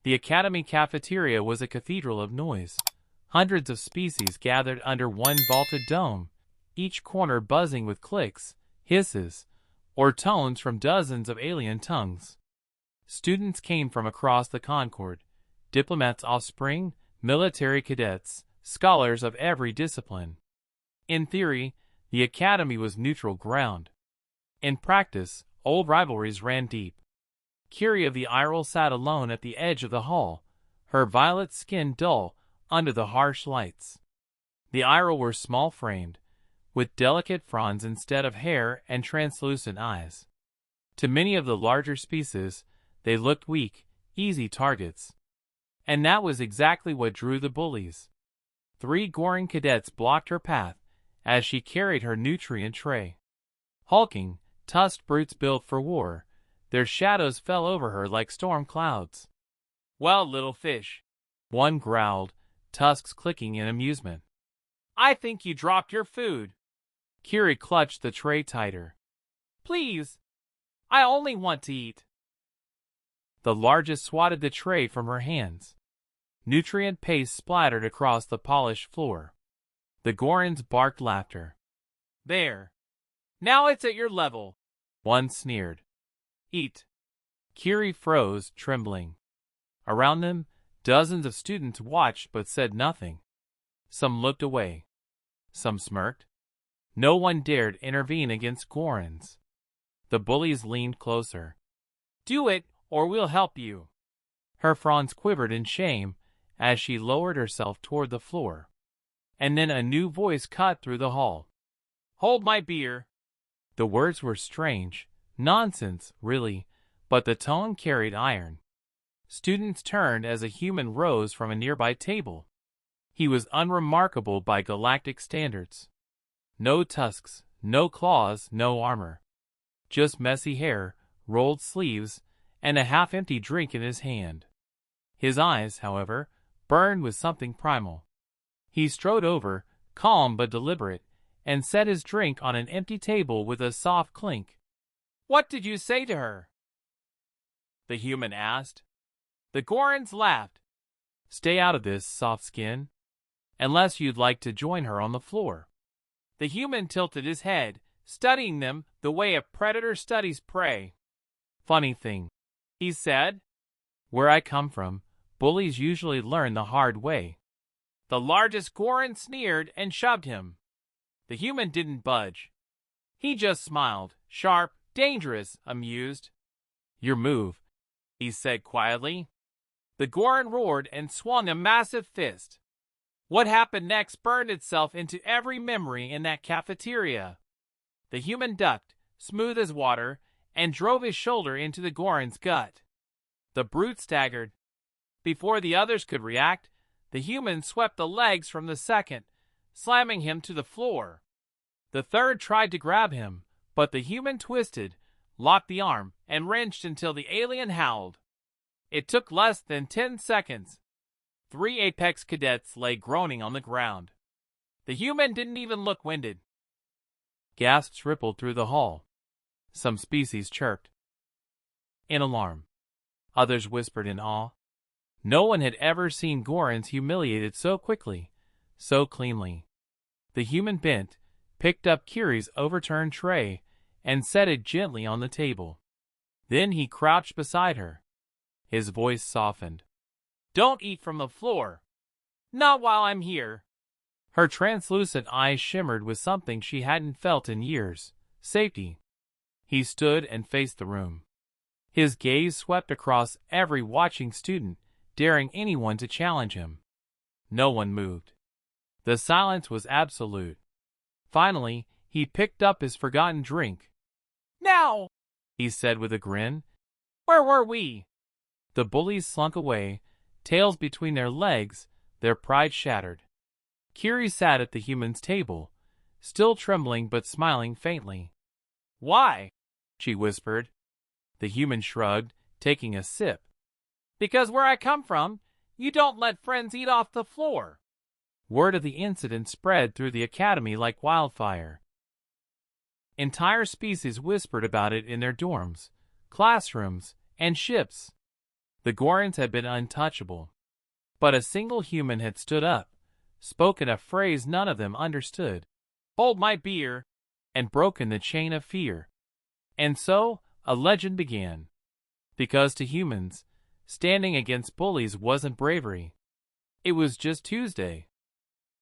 The academy cafeteria was a cathedral of noise. Hundreds of species gathered under one vaulted dome, each corner buzzing with clicks, hisses, or tones from dozens of alien tongues. Students came from across the Concord, diplomats' offspring, military cadets, scholars of every discipline. In theory, the academy was neutral ground. In practice, old rivalries ran deep. Curie of the Iral sat alone at the edge of the hall, her violet skin dull under the harsh lights. The Iral were small-framed, with delicate fronds instead of hair and translucent eyes. To many of the larger species, they looked weak, easy targets. And that was exactly what drew the bullies. 3 Gorran cadets blocked her path as she carried her nutrient tray. Hulking, tusked brutes built for war, their shadows fell over her like storm clouds. "Well, little fish," one growled, tusks clicking in amusement. "I think you dropped your food." Curie clutched the tray tighter. "Please, I only want to eat." The largest swatted the tray from her hands. Nutrient paste splattered across the polished floor. The Gorrans barked laughter. "There. Now it's at your level," one sneered. "Eat." Curie froze, trembling. Around them, dozens of students watched but said nothing. Some looked away. Some smirked. No one dared intervene against Gorrans. The bullies leaned closer. "Do it, or we'll help you." Her fronds quivered in shame as she lowered herself toward the floor. And then a new voice cut through the hall. "Hold my beer." The words were strange, nonsense, really, but the tone carried iron. Students turned as a human rose from a nearby table. He was unremarkable by galactic standards. No tusks, no claws, no armor. Just messy hair, rolled sleeves, and a half-empty drink in his hand. His eyes, however, burned with something primal. He strode over, calm but deliberate, and set his drink on an empty table with a soft clink. "What did you say to her?" the human asked. The Gorrans laughed. "Stay out of this, soft skin. Unless you'd like to join her on the floor." The human tilted his head, studying them the way a predator studies prey. "Funny thing," he said. "Where I come from, bullies usually learn the hard way." The largest Gorran sneered and shoved him. The human didn't budge. He just smiled, sharp, dangerous, amused. "Your move," he said quietly. The Gorran roared and swung a massive fist. What happened next burned itself into every memory in that cafeteria. The human ducked, smooth as water, and drove his shoulder into the Gorran's gut. The brute staggered. Before the others could react, the human swept the legs from the second, slamming him to the floor. The third tried to grab him, but the human twisted, locked the arm, and wrenched until the alien howled. It took less than 10 seconds. 3 Apex cadets lay groaning on the ground. The human didn't even look winded. Gasps rippled through the hall. Some species chirped in alarm. Others whispered in awe. No one had ever seen Gorrans humiliated so quickly, so cleanly. The human bent, picked up Curie's overturned tray, and set it gently on the table. Then he crouched beside her. His voice softened. "Don't eat from the floor. Not while I'm here." Her translucent eyes shimmered with something she hadn't felt in years. Safety. He stood and faced the room. His gaze swept across every watching student, daring anyone to challenge him. No one moved. The silence was absolute. Finally, he picked up his forgotten drink. "Now," he said with a grin. "Where were we?" The bullies slunk away, tails between their legs, their pride shattered. Curie sat at the human's table, still trembling but smiling faintly. "Why?" she whispered. The human shrugged, taking a sip. "Because where I come from, you don't let friends eat off the floor." Word of the incident spread through the academy like wildfire. Entire species whispered about it in their dorms, classrooms, and ships. The Gorrans had been untouchable. But a single human had stood up, spoken a phrase none of them understood, "Hold my beer," and broken the chain of fear. And so, a legend began. Because to humans, standing against bullies wasn't bravery. It was just Tuesday.